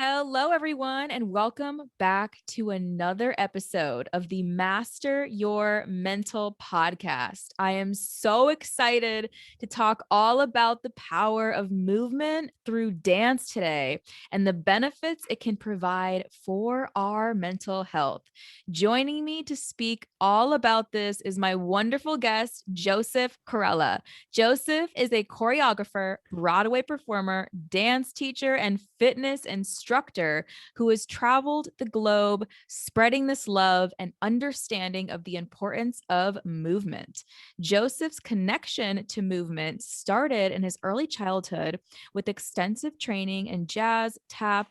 Hello, everyone, and welcome back to another episode of the Master Your Mental podcast. I am so excited to talk all about the power of movement through dance today and the benefits it can provide for our mental health. Joining me to speak all about this is my wonderful guest, Joseph Corella. Joseph is a choreographer, Broadway performer, dance teacher, and fitness instructor who has traveled the globe spreading this love and understanding of the importance of movement. Joseph's connection to movement started in his early childhood with extensive training in jazz, tap,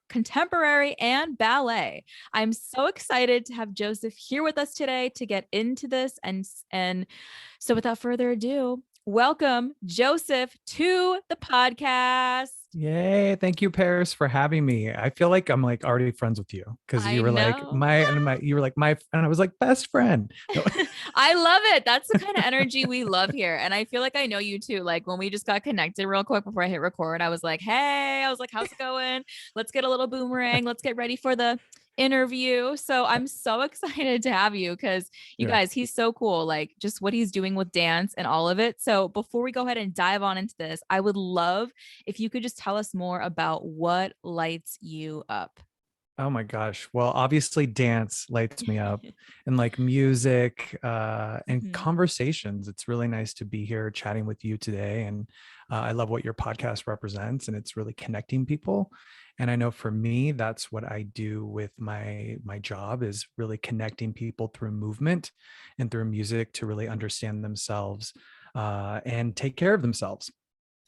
contemporary, and ballet. I'm so excited to have Joseph here with us today to get into this. And so without further ado, welcome Joseph to the podcast. Yay. Thank you, Paris, for having me. I feel like I'm like already friends with you because I you were like know. you were like and I was like best friend. No. I love it. That's the kind of energy we love here. And I feel like I know you too. Like when we just got connected real quick before I hit record, I was like, hey, how's it going? Let's get a little boomerang. Let's get ready for the interview. So I'm so excited to have you because you Yeah. guys, he's so cool. Like just what he's doing with dance and all of it. So before we go ahead and dive on into this, I would love if you could just tell us more about what lights you up. Oh my gosh. Well, obviously dance lights me up and like music and Mhm. conversations. It's really nice to be here chatting with you today. And I love what your podcast represents and it's really connecting people. And I know for me, that's what I do with my job is really connecting people through movement and through music to really understand themselves and take care of themselves.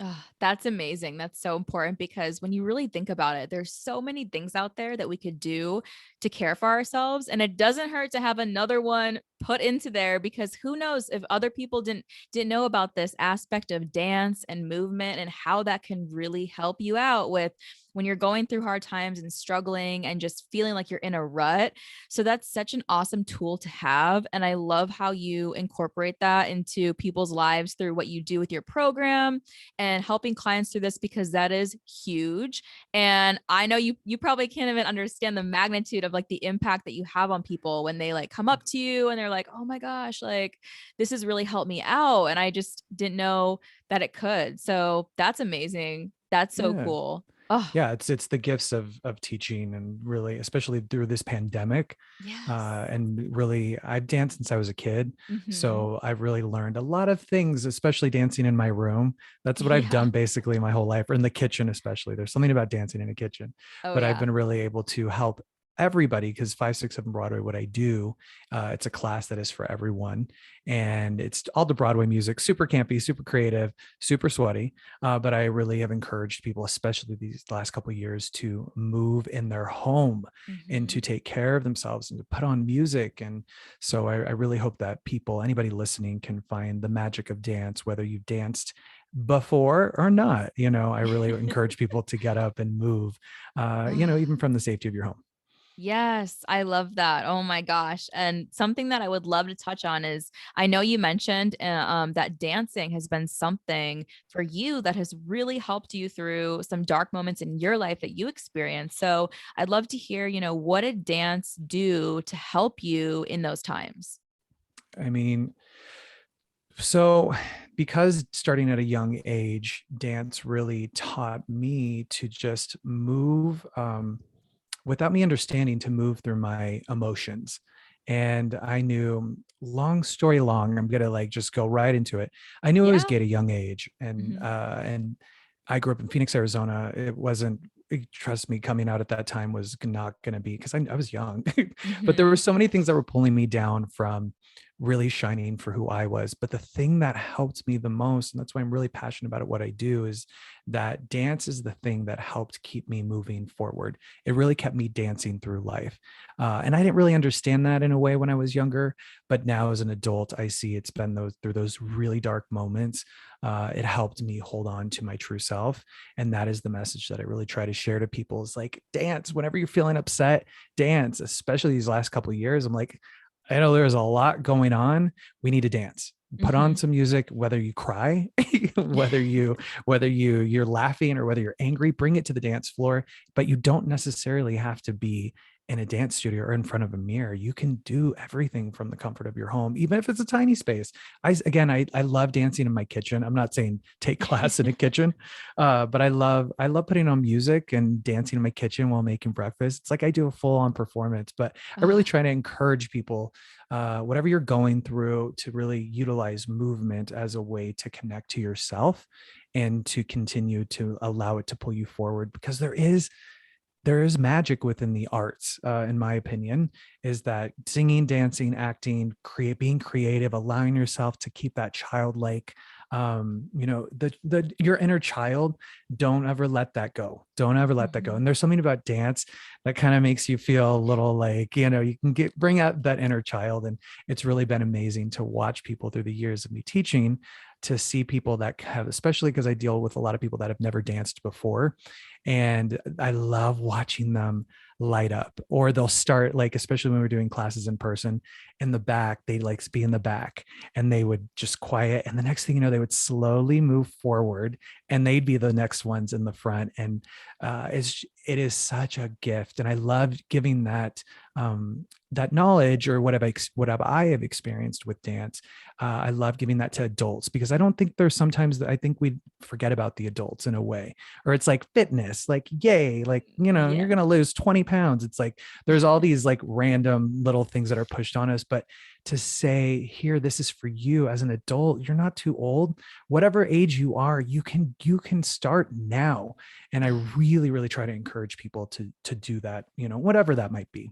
Oh, that's amazing. That's so important because when you really think about it, there's so many things out there that we could do to care for ourselves. And it doesn't hurt to have another one put into there because who knows if other people didn't know about this aspect of dance and movement and how that can really help you out with when you're going through hard times and struggling and just feeling like you're in a rut. So that's such an awesome tool to have. And I love how you incorporate that into people's lives through what you do with your program and helping clients through this because that is huge. And I know you probably can't even understand the magnitude of like the impact that you have on people when they like come up to you and they're like, "Oh my gosh, like this has really helped me out." And I just didn't know that it could. So that's amazing. That's so Yeah. cool. Oh, Yeah, it's the gifts of teaching and really especially through this pandemic. yes. And really I've danced since I was a kid. Mhm. So I've really learned a lot of things, especially dancing in my room. That's what I've Yeah. done basically my whole life, or in the kitchen, especially. There's something about dancing in a kitchen, Oh but I've yeah. been really able to help everybody because 5, 6, 7 Broadway, what I do, it's a class that is for everyone. And it's all the Broadway music, super campy, super creative, super sweaty. But I really have encouraged people, especially these last couple of years, to move in their home and to Mhm. take care of themselves and to put on music. And so I really hope that people, anybody listening, can find the magic of dance, whether you've danced before or not. I really encourage people to get up and move, even from the safety of your home. Yes, I love that. Oh my gosh. And something that I would love to touch on is I know you mentioned that dancing has been something for you that has really helped you through some dark moments in your life that you experienced. So I'd love to hear, what did dance do to help you in those times? I mean, so because starting at a young age, dance really taught me to just move without me understanding, to move through my emotions. And I knew, long story long, I'm gonna like just go right into it. I knew I was Yeah. gay at a young age, Hmm. and I grew up in Phoenix, Arizona. It wasn't, trust me, coming out at that time was not going to be, because I was young, but there were Hmm. so many things that were pulling me down from really shining for who I was. But the thing that helped me the most, and that's why I'm really passionate about it, what I do, is that dance is the thing that helped keep me moving forward. It really kept me dancing through life. And I didn't really understand that in a way when I was younger, but now as an adult, I see it's been through those really dark moments. It helped me hold on to my true self. And that is the message that I really try to share to people, is like, dance whenever you're feeling upset, dance, especially these last couple of years. I'm like, I know there's a lot going on. We need to dance. put on Mhm. some music, whether you cry, whether you're laughing or whether you're angry, bring it to the dance floor. But you don't necessarily have to be in a dance studio or in front of a mirror. You can do everything from the comfort of your home, even if it's a tiny space. I love dancing in my kitchen. I'm not saying take class in a kitchen, but I love putting on music and dancing in my kitchen while making breakfast. It's like I do a full on performance. But I really Ah, try to encourage people, whatever you're going through, to really utilize movement as a way to connect to yourself and to continue to allow it to pull you forward, because there is magic within the arts, in my opinion, is that singing, dancing, acting, being creative, allowing yourself to keep that childlike, the your inner child. Don't ever let that go. Don't ever let that go. mhm. And there's something about dance that kind of makes you feel a little like, you can bring out that inner child. And it's really been amazing to watch people through the years of me teaching, to see people that have, especially because I deal with a lot of people that have never danced before, and I love watching them light up. Or they'll start, like, especially when we're doing classes in person, in the back, they like to be in the back, and they would just quiet, and the next thing you know, they would slowly move forward, and they'd be the next ones in the front. And it is such a gift, and I love giving that knowledge, or what I have experienced with dance. I love giving that to adults, because I don't think there's sometimes that I think we forget about the adults in a way. Or it's like fitness, like, yay, like, Yeah. you're going to lose 20 pounds. It's like there's all these like random little things that are pushed on us. But to say, here, this is for you as an adult, you're not too old. Whatever age you are, you can start now. And I really, really try to encourage people to do that, whatever that might be.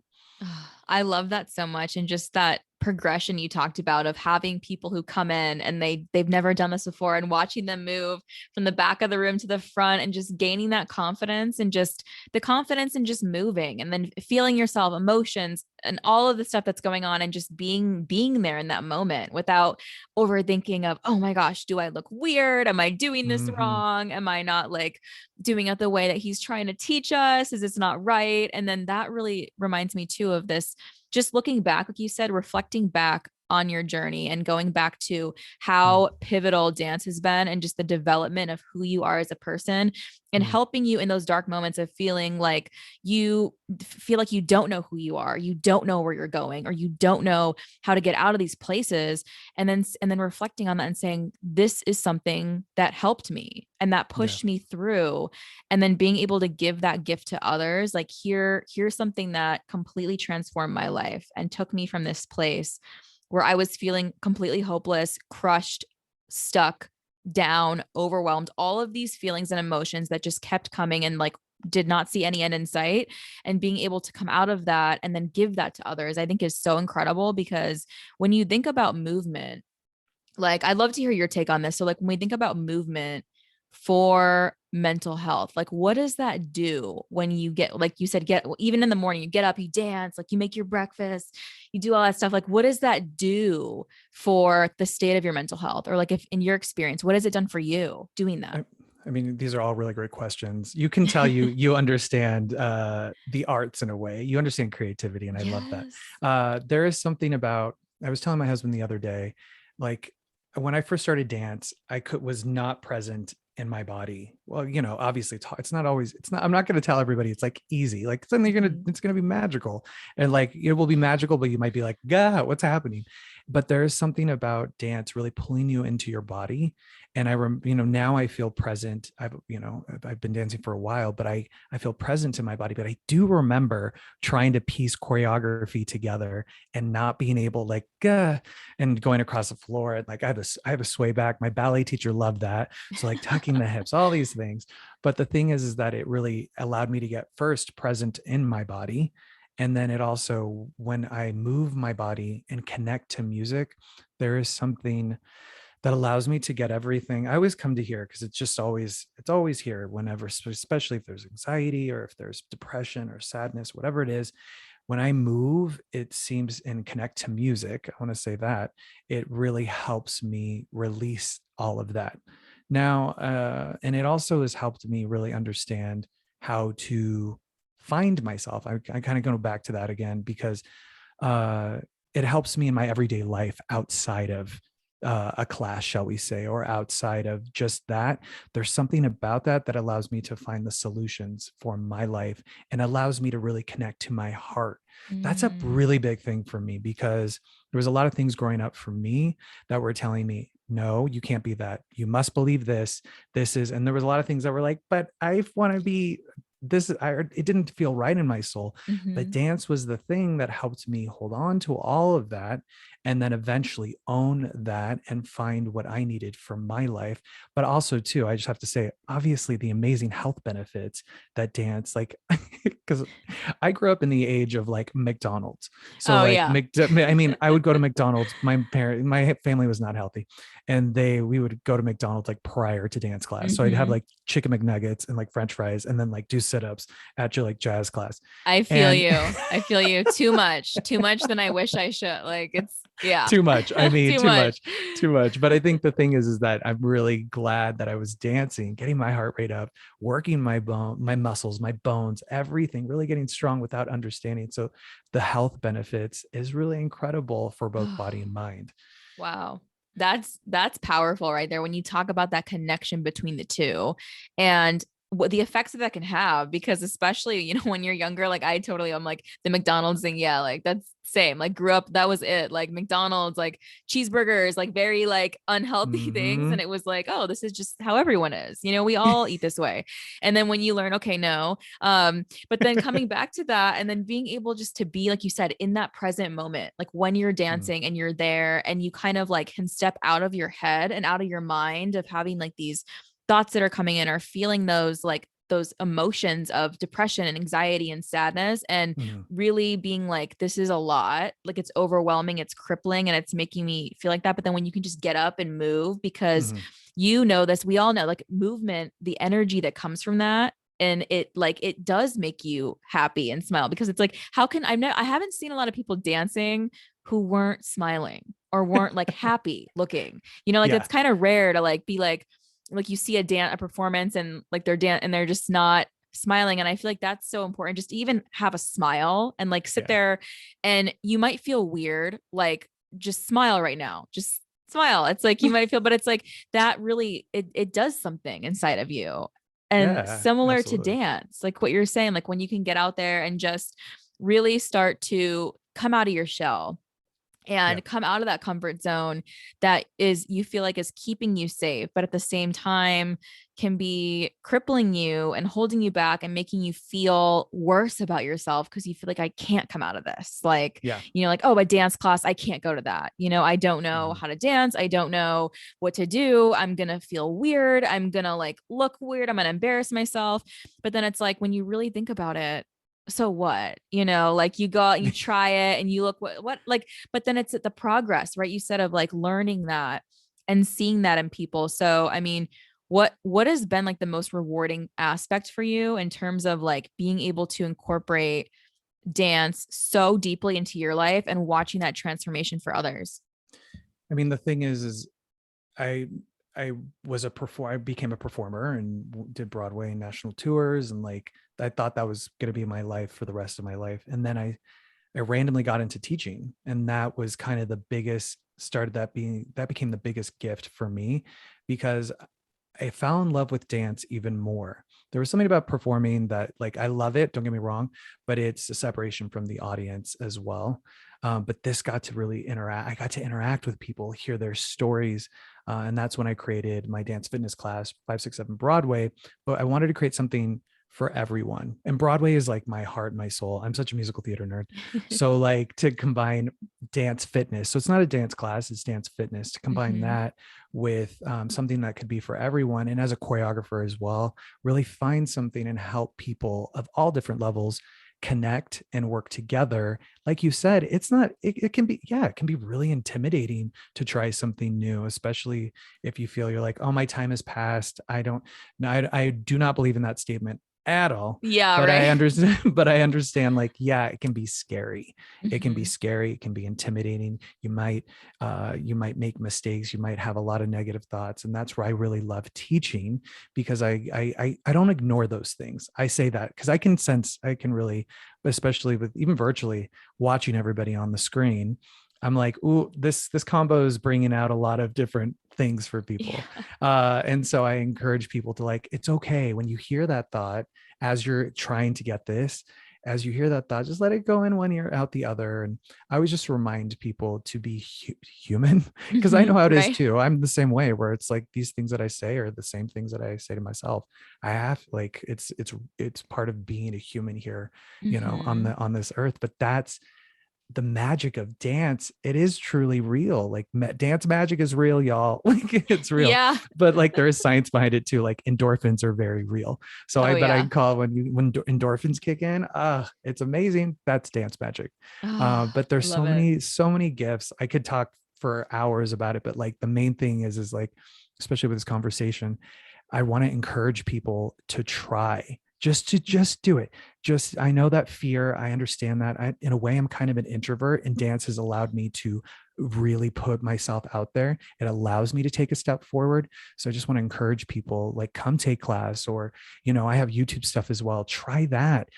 I love that so much. And just that progression you talked about of having people who come in and they've never done this before, and watching them move from the back of the room to the front, and just gaining that confidence, and just the confidence and just moving, and then feeling yourself, emotions and all of the stuff that's going on, and just being there in that moment without overthinking of, oh my gosh, do I look weird? Am I doing this Hmm. wrong? Am I not like doing it the way that he's trying to teach us? Is this not right? And then that really reminds me too of this, just looking back, like you said, reflecting back on your journey and going back to how pivotal dance has been, and just the development of who you are as a person, and Mm. helping you in those dark moments of feeling like you feel like you don't know who you are, you don't know where you're going, or you don't know how to get out of these places. And then reflecting on that and saying, this is something that helped me and that Yeah. pushed me through, and then being able to give that gift to others, like, here's something that completely transformed my life and took me from this place where I was feeling completely hopeless, crushed, stuck, down, overwhelmed, all of these feelings and emotions that just kept coming, and like did not see any end in sight. And being able to come out of that and then give that to others, I think is so incredible. Because when you think about movement, like, I'd love to hear your take on this. So, like, when we think about movement for mental health, like, what does that do when you get, like you said, get even in the morning, you get up, you dance, like you make your breakfast, you do all that stuff. Like, what does that do for the state of your mental health? Or like, if in your experience, what has it done for you doing that? I, I mean, these are all really great questions. You can tell you understand the arts in a way. You understand creativity, and I love that. Yes. There is something about. I was telling my husband the other day, like, when I first started dance, was not present in my body. Well, obviously it's not always. It's not. I'm not going to tell everybody it's like easy. Like, suddenly Mhm. it's gonna be magical, and like it will be magical, but you might be like, God, what's happening? But there is something about dance really pulling you into your body. And now I feel present. I've been dancing for a while, but I feel present in my body. But I do remember trying to piece choreography together and not being able, like, and going across the floor, and like I have a sway back. My ballet teacher loved that. So, like, tucking the hips, all these things. But the thing is that it really allowed me to get first present in my body. And then it also, when I move my body and connect to music, there is something that allows me to get everything. I always come to here because it's always here whenever, especially if there's anxiety or if there's depression or sadness, whatever it is. When I move, it seems, and connect to music, I want to say that it really helps me release all of that. Now, and it also has helped me really understand how to find myself. I kind of go back to that again, because uh, it helps me in my everyday life outside of a class, shall we say, or outside of just that. There's something about that that allows me to find the solutions for my life and allows me to really connect to my heart. That's a Mm. really big thing for me, because there was a lot of things growing up for me that were telling me, no, you can't be that. You must believe this. This is, and there was a lot of things that were like, but I want to be this. It didn't feel right in my soul. But Mhm. dance was the thing that helped me hold on to all of that, and then eventually own that and find what I needed for my life. But also, too, I just have to say, obviously, the amazing health benefits that dance, like, because I grew up in the age of like McDonald's. So Oh like, yeah. I mean, I would go to McDonald's. My family was not healthy, and we would go to McDonald's like prior to dance class. So I'd have Mhm. like chicken McNuggets and like French fries, and then like do sit-ups at your like jazz class. I feel And you. I feel you too much than I wish I should. Like it's yeah. too much. I mean, Too much. too much. But I think the thing is that I'm really glad that I was dancing, getting my heart rate up, working my muscles, my bones, everything, really getting strong without understanding. So the health benefits is really incredible for both body and mind. Wow. That's powerful right there when you talk about that connection between the two and what the effects that can have, because especially, when you're younger, like I'm like the McDonald's thing. Yeah. Like that's same, like grew up, that was it. Like McDonald's, like cheeseburgers, like very like unhealthy things. Mm-hmm. And it was like, oh, this is just how everyone is, we all eat this way. And then when you learn, okay, no, but then coming back to that and then being able just to be, like you said, in that present moment, like when you're dancing and you're there and you kind of like can step out of your head and out of your mind of having like these thoughts that are coming in or feeling those like those emotions of depression and anxiety and sadness, and Mm-hmm. really being like, this is a lot, like it's overwhelming, it's crippling, and it's making me feel like that. But then when you can just get up and move, because Mm-hmm. this, we all know, like movement, the energy that comes from that, and it like it does make you happy and smile, because it's like, how can I haven't seen a lot of people dancing who weren't smiling or weren't like happy looking, like Yeah. it's kind of rare to like be like you see a performance and like they're just not smiling. And I feel like that's so important, just to even have a smile and like sit Yeah. there, and you might feel weird, like just smile right now, just smile. It's like you might feel, but it's like that really, it does something inside of you. And Yeah. similar to Absolutely. dance, like what you're saying, like when you can get out there and just really start to come out of your shell Yeah. and come out of that comfort zone that is, you feel like, is keeping you safe, but at the same time can be crippling you and holding you back and making you feel worse about yourself, because you feel like, I can't come out of this, like, Yeah. like, oh, a dance class, I can't go to that, I don't know Mm-hmm. how to dance, I don't know what to do, I'm gonna feel weird, I'm gonna like look weird, I'm gonna embarrass myself. But then it's like, when you really think about it, so what, like you go out and you try it and you look what like, but then it's at the progress, right, you said, of like learning that and seeing that in people. So I mean, what has been like the most rewarding aspect for you in terms of like being able to incorporate dance so deeply into your life and watching that transformation for others? I mean, the thing is I I I became a performer and did Broadway and national tours, and like I thought that was going to be my life for the rest of my life. And then I randomly got into teaching, and that was kind of the biggest started that became the biggest gift for me, because I fell in love with dance even more. There was something about performing that, like, I love it, don't get me wrong, but it's a separation from the audience as well. But this got to really interact. I got to interact with people, hear their stories. And that's when I created my dance fitness class, 567 Broadway. But I wanted to create something for everyone. And Broadway is like my heart, my soul. I'm such a musical theater nerd. So, like, to combine dance fitness. So, it's not a dance class, it's dance fitness. To combine Mm-hmm. that with something that could be for everyone. And as a choreographer as well, really find something and help people of all different levels connect and work together. Like you said, it can be, yeah, it can be really intimidating to try something new, especially if you feel you're like, oh, my time has passed. I don't, no, I do not believe in that statement at all. Yeah, But I right. understand, but I understand, like, yeah, it can be scary. It can be Mm-hmm. scary. It can be intimidating. You might make mistakes, you might have a lot of negative thoughts, and that's where I really love teaching, because I don't ignore those things. I say that because I can really, especially with even virtually watching everybody on the screen, I'm like, ooh, this combo is bringing out a lot of different things for Yeah. people. And so I encourage people to like, it's okay when you hear that thought as you're trying to get this, as you hear that thought, just let it go in one ear, out the other. And I always just remind people to be human because I know how it is Right. too. I'm the same way where it's like these things that I say are the same things that I say to myself. I have like it's part of being a human here, Hmm. on this earth. But that's the magic of dance. It is truly real. Like dance magic is real, y'all. Like it's real. Yeah. But like there is science behind it too. Like endorphins are very real. So Oh I bet I yeah. can call when endorphins kick in, it's amazing. That's dance magic. Oh, But I there's love it. so many gifts. I could talk for hours about it, but like the main thing is like, especially with this conversation, I want to encourage people to try, just do it. Just, I know that fear, I understand that. In a way, I'm kind of an introvert, and dance has allowed me to really put myself out there. It allows me to take a step forward. So I just want to encourage people, like, come take class, or I have YouTube stuff as well. Try that.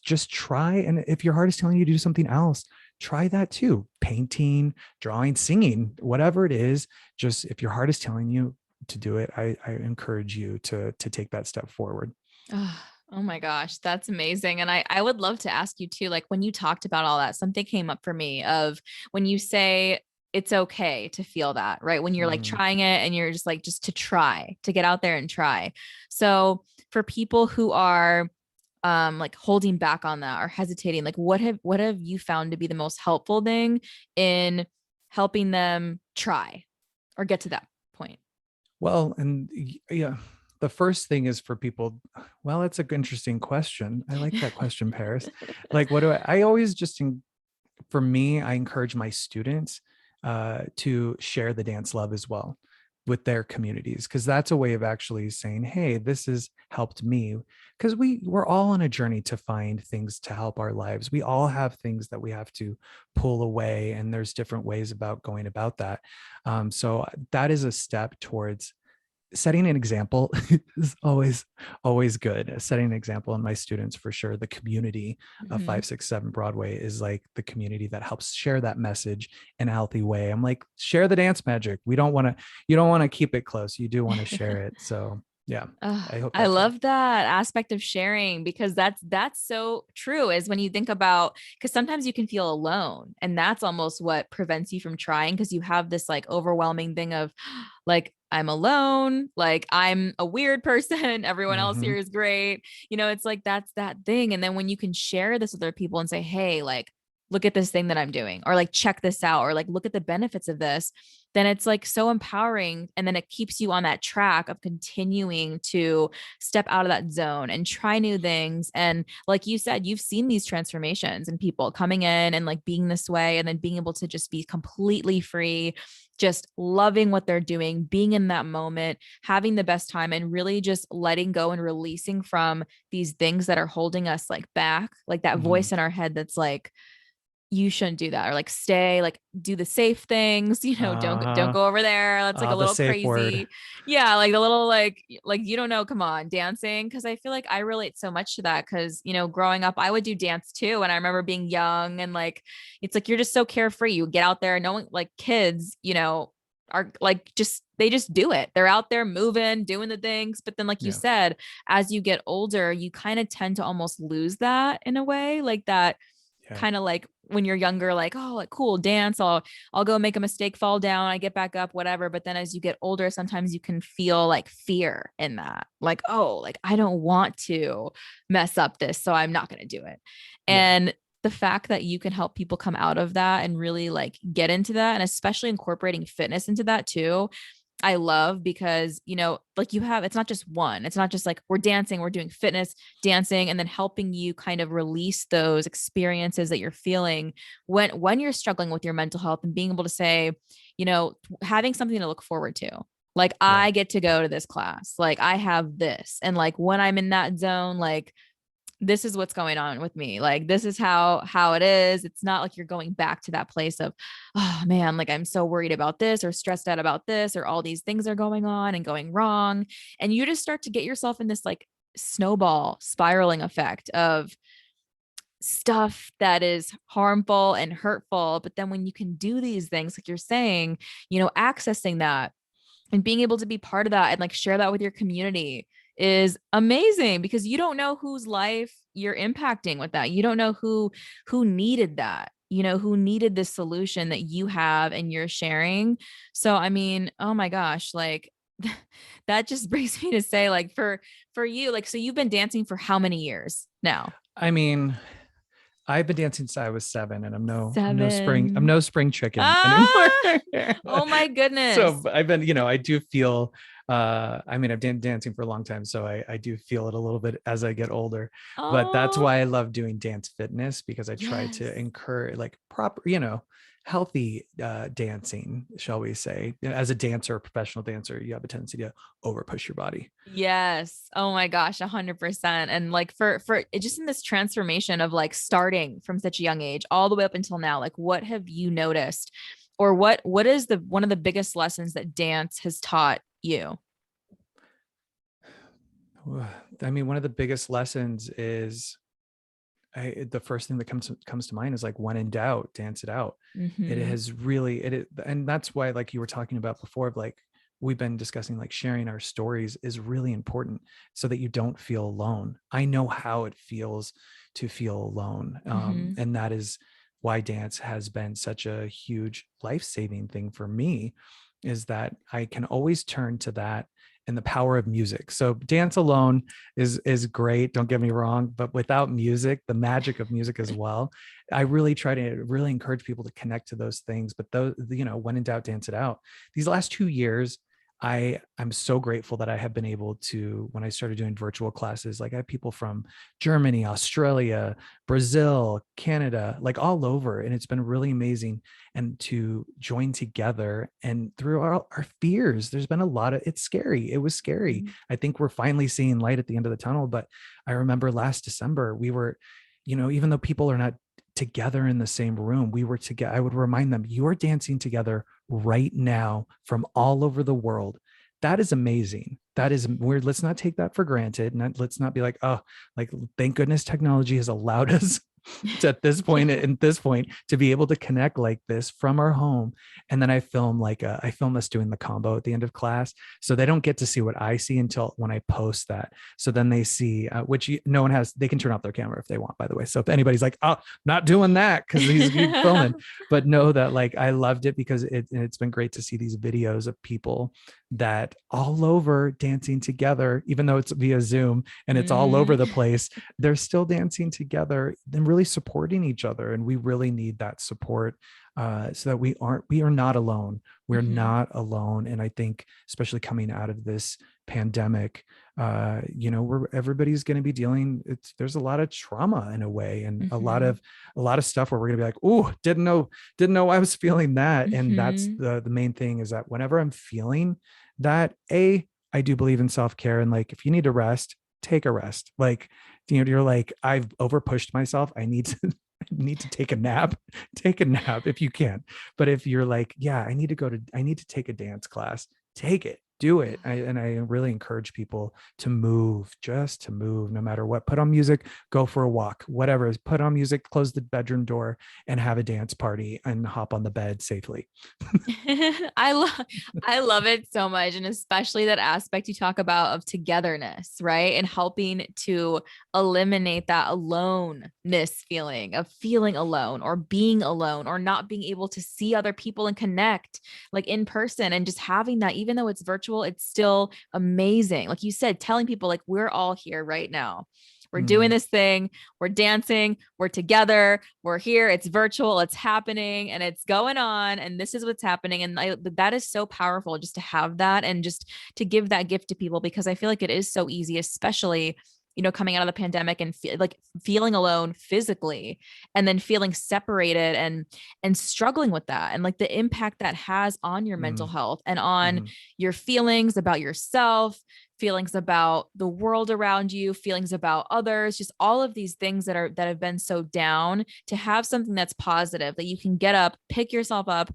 Just try, and if your heart is telling you to do something else, try that too. Painting, drawing, singing, whatever it is. Just, if your heart is telling you to do it, I encourage you to take that step forward. Oh, oh my gosh, that's amazing. And I would love to ask you too, like when you talked about all that, something came up for me of when you say it's okay to feel that, right? When you're like Mm. trying it and you're just like, just to try, to get out there and try. So for people who are like holding back on that or hesitating, like what have you found to be the most helpful thing in helping them try or get to that point? Well, and yeah, the first thing is for people. Well, that's an interesting question. I like that question, Paris. Like, what do I always just, for me, I encourage my students to share the dance love as well with their communities, because that's a way of actually saying, hey, this has helped me. Because we're all on a journey to find things to help our lives. We all have things that we have to pull away, and there's different ways about going about that. So that is a step towards setting an example. Is always good. Setting an example in my students, for sure. The community of Mhm. 567 Broadway is like the community that helps share that message in a healthy way. I'm like, share the dance magic. We don't want to You don't want to keep it close, you do want to share it. So yeah, Oh, I hope I that's it. love that aspect of sharing because that's so true is when you think about because sometimes you can feel alone and that's almost what prevents you from trying because you have this like overwhelming thing of like I'm alone, like I'm a weird person, everyone else Hmm. here is great. It's like that's that thing and then when you can share this with other people and say, "Hey, like look at this thing that I'm doing," or like check this out, or like look at the benefits of this, then it's like so empowering. And then it keeps you on that track of continuing to step out of that zone and try new things. And like you said, you've seen these transformations in people coming in and like being this way, and then being able to just be completely free, just loving what they're doing, being in that moment, having the best time, and really just letting go and releasing from these things that are holding us like back, like that Hmm. voice in our head that's like, you shouldn't do that, or like stay, like do the safe things, don't uh go over there, that's like a the little safe word. crazy. Yeah, like the little like you don't know, come on, dancing, because I feel like I relate so much to that because growing up I would do dance too, and I remember being young and like it's like you're just so carefree, you get out there, no one, like kids are like just they just do it, they're out there moving, doing the things, but then like you Yeah. said, as you get older you kind of tend to almost lose that in a way, like that Yeah. kind of like when you're younger, like, oh, like cool, dance, I'll go make a mistake, fall down, I get back up, whatever. But then as you get older, sometimes you can feel like fear in that, like, oh, like I don't want to mess up this, so I'm not going to do it. Yeah. And the fact that you can help people come out of that and really like get into that, and especially incorporating fitness into that too, I love because, like you have, it's not just one, it's not just like we're dancing, we're doing fitness, dancing, and then helping you kind of release those experiences that you're feeling when you're struggling with your mental health, and being able to say, having something to look forward to. Like Yeah. I get to go to this class, like I have this. And like when I'm in that zone, like this is what's going on with me, like this is how it is. It's not like you're going back to that place of, oh man, like I'm so worried about this or stressed out about this, or all these things are going on and going wrong, and you just start to get yourself in this like snowball spiraling effect of stuff that is harmful and hurtful. But then when you can do these things, like you're saying, accessing that and being able to be part of that and like share that with your community is amazing, because you don't know whose life you're impacting with that. You don't know who needed that, who needed this solution that you have and you're sharing. So I mean, oh my gosh, like that just brings me to say, like, for you, like, so you've been dancing for how many years now? I mean, I've been dancing since I was 7, and I'm 7. no spring chicken anymore. Ah, oh my So goodness. I've been, I do feel, I mean, I've been dancing for a long time, so I do feel it a little bit as I get older. But that's Oh, why I love doing dance fitness, because I try yes. to encourage like proper, healthy dancing, shall we say. As a dancer, a professional dancer, you have a tendency to over push your body. Yes. Oh my gosh, 100%. And like for it, just in this transformation of like starting from such a young age all the way up until now, like what have you noticed, or what is the one of the biggest lessons that dance has taught you? I mean, one of the biggest lessons is the first thing that comes to mind is like, when in doubt, dance it out. It Mm-hmm. has really and that's why, like you were talking about before, of like we've been discussing, like sharing our stories is really important so that you don't feel alone. I know how it feels to feel alone, Mm-hmm. and that is why dance has been such a huge life-saving thing for me, is that I can always turn to that and the power of music. So dance alone is great, don't get me wrong, but without music, the magic of music as well. I really try to really encourage people to connect to those things, but those, when in doubt, dance it out. These last 2 years, I'm so grateful that I have been able to, when I started doing virtual classes, like I have people from Germany, Australia, Brazil, Canada, like all over. And it's been really amazing. And to join together and through our fears, there's been a lot of, it's scary. It was scary. Mm-hmm. I think we're finally seeing light at the end of the tunnel. But I remember last December, we were, even though people are not together in the same room, we were together. I would remind them, you're dancing together right now from all over the world. That is amazing. That is weird. Let's not take that for granted. Let's not be like, oh, like, thank goodness technology has allowed us to, Yeah. at this point, to be able to connect like this from our home. And then I film us doing the combo at the end of class, so they don't get to see what I see until when I post that. So then they see, no one has, they can turn off their camera if they want, by the way. So if anybody's like, oh, not doing that because he's filming, but know that like I loved it, because it's been great to see these videos of people that all over dancing together, even though it's via Zoom and it's all over Mm-hmm. the place, they're still dancing together and really supporting each other. And we really need that support, so that we are not alone. We're Mm-hmm. not alone. And I think, especially coming out of this pandemic, where everybody's going to be dealing, there's a lot of trauma in a way, and Mm-hmm. a lot of stuff where we're going to be like, oh, didn't know I was feeling that. And that's Mm-hmm. the main thing, is that whenever I'm feeling that, I do believe in self-care, and like, if you need to rest, take a rest. Like, you're like, I've over pushed myself, I need to need to take a nap. Take a nap if you can. But if you're like, yeah, I need to take a dance class, take it, do it. And I really encourage people to move, just to move, no matter what. Put on music, go for a walk, whatever is, put on music, close the bedroom door, and have a dance party and hop on the bed safely. I love it so much, and especially that aspect you talk about of togetherness, right? And helping to eliminate that aloneness feeling of feeling alone or being alone or not being able to see other people and connect like in person, and just having that, even though it's virtual, it's still amazing. Like you said, telling people like we're all here right now. We're doing Mm, this thing, we're dancing, we're together, we're here, it's virtual, it's happening, and it's going on, and this is what's happening. And that is so powerful, just to have that and just to give that gift to people, because I feel like it is so easy, especially coming out of the pandemic and like feeling alone physically, and then feeling separated and struggling with that, and like the impact that has on your mental mm, health and on mm, your feelings about yourself, feelings about the world around you, feelings about others, just all of these things that have been so down. To have something that's positive, that you can get up, pick yourself up,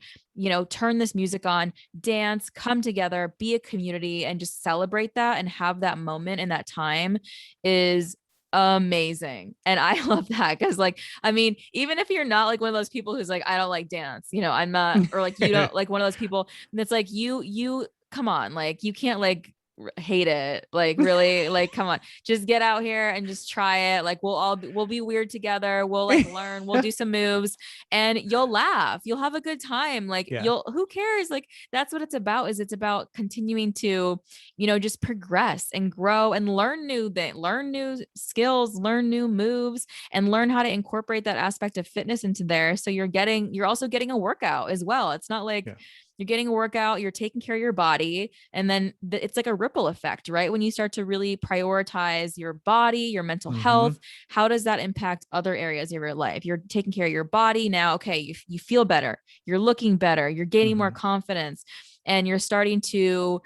turn this music on, dance, come together, be a community, and just celebrate that and have that moment in that time is amazing. And I love that because, like, I mean, even if you're not like one of those people who's like, I don't like dance, you know, I'm not, or like you don't like one of those people that's like, you come on, like you can't like hate it, like really, like come on, just get out here and just try it. Like we'll be weird together, we'll like learn, we'll do some moves, and you'll laugh, you'll have a good time, like Yeah. you'll, who cares, like that's what it's about, is it's about continuing to, you know, just progress and grow and learn new things, learn new skills, learn new moves, and learn how to incorporate that aspect of fitness into there. So you're also getting a workout as well. It's not like Yeah. you're getting a workout, you're taking care of your body. And then it's like a ripple effect, right? When you start to really prioritize your body, your mental Mm-hmm. health, how does that impact other areas of your life? You're taking care of your body now. Okay. You feel better. You're looking better. You're gaining more Mm-hmm. confidence, and you're starting to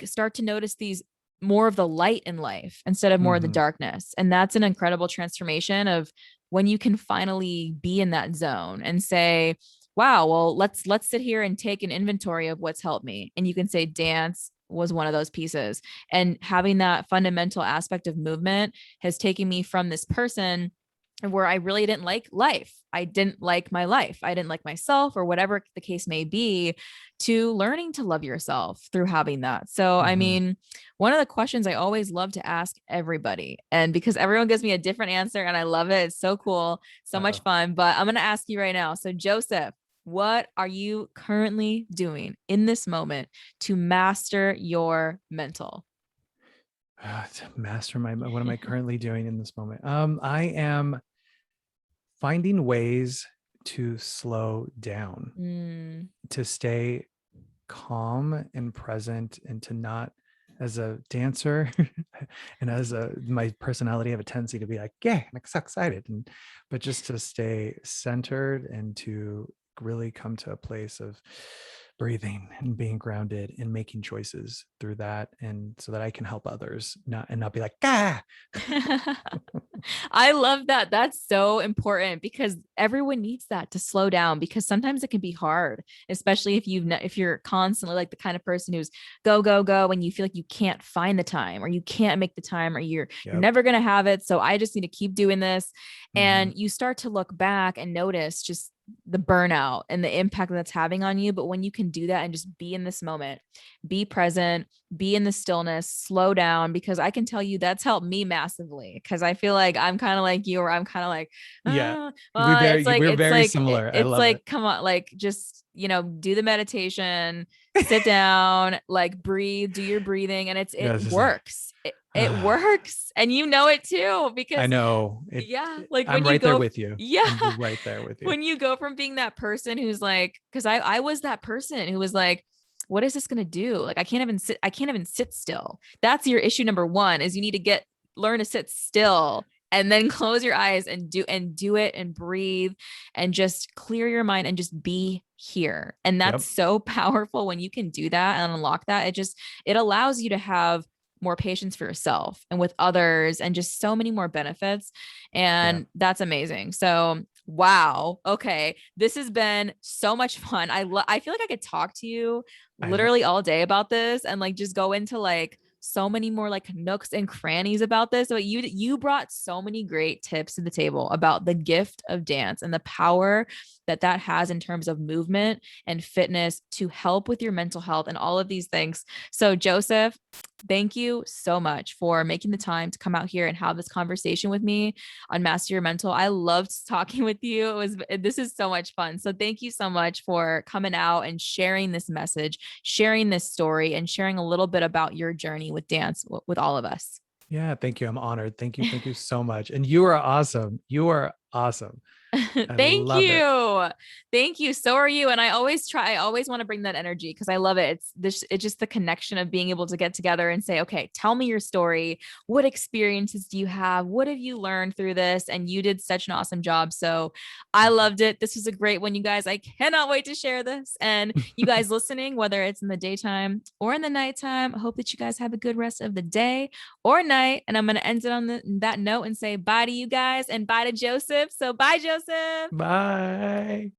start to notice these more of the light in life instead of more of the Mm-hmm. darkness. And that's an incredible transformation of when you can finally be in that zone and say, wow, well, let's sit here and take an inventory of what's helped me. And you can say dance was one of those pieces. And having that fundamental aspect of movement has taken me from this person where I really didn't like life. I didn't like my life. I didn't like myself, or whatever the case may be, to learning to love yourself through having that. So, I Mm-hmm. mean, one of the questions I always love to ask everybody, and because everyone gives me a different answer and I love it, it's so cool, so much Uh-oh. fun, but I'm going to ask you right now. So, Joseph, what are you currently doing in this moment to master your mental? To master my, what am I currently doing in this moment? I am finding ways to slow down, Mm. to stay calm and present, and to not, as a dancer and as my personality, I have a tendency to be like, yeah, I'm so excited, but just to stay centered and to really come to a place of breathing and being grounded and making choices through that, and so that I can help others, not be like, ah. I love that. That's so important because everyone needs that to slow down, because sometimes it can be hard, especially if you're constantly like the kind of person who's go go go and you feel like you can't find the time, or you can't make the time, or you're Yep. never going to have it. So I just need to keep doing this. Mm-hmm. And you start to look back and notice just the burnout and the impact that's having on you. But when you can do that and just be in this moment, be present, be in the stillness, slow down, because I can tell you that's helped me massively. Cause I feel like I'm kind of like you, or I'm kind of like, Yeah, it's like, we're very similar. I it's love it. like, come on, like just, you know, do the meditation, sit down, like breathe, do your breathing. And it Yeah, it's just like, works. It works. And you know it too, I because know it. yeah, like when I'm you right there go, with you. yeah, I'm right there with you. when you go from being that person who's like, because I was that person who was like, what is this gonna do? Like I can't even sit still. That's your issue number one, is you need to learn to sit still and then close your eyes and do it and breathe and just clear your mind and just be here. And that's Yep. so powerful when you can do that and unlock that. It allows you to have more patience for yourself and with others, and just so many more benefits. Yeah. And that's amazing. So, wow. Okay. This has been so much fun. I feel like I could talk to you I know. literally all day about this and like just go into like so many more like nooks and crannies about this. But you brought so many great tips to the table about the gift of dance and the power that has in terms of movement and fitness to help with your mental health and all of these things. So, Joseph, thank you so much for making the time to come out here and have this conversation with me on Master Your Mental. I loved talking with you. This is so much fun. So thank you so much for coming out and sharing this message, sharing this story, and sharing a little bit about your journey with dance with all of us. Yeah. Thank you. I'm honored. Thank you. Thank you so much. And you are awesome. You are awesome. I Thank love it. you. Thank you. So are you. And I always want to bring that energy because I love it. It's just the connection of being able to get together and say, okay, tell me your story. What experiences do you have? What have you learned through this? And you did such an awesome job. So I loved it. This was a great one, you guys. I cannot wait to share this. And you guys listening, whether it's in the daytime or in the nighttime, I hope that you guys have a good rest of the day or night. And I'm going to end it on that note and say bye to you guys and bye to Joseph. So bye, Joseph. Bye.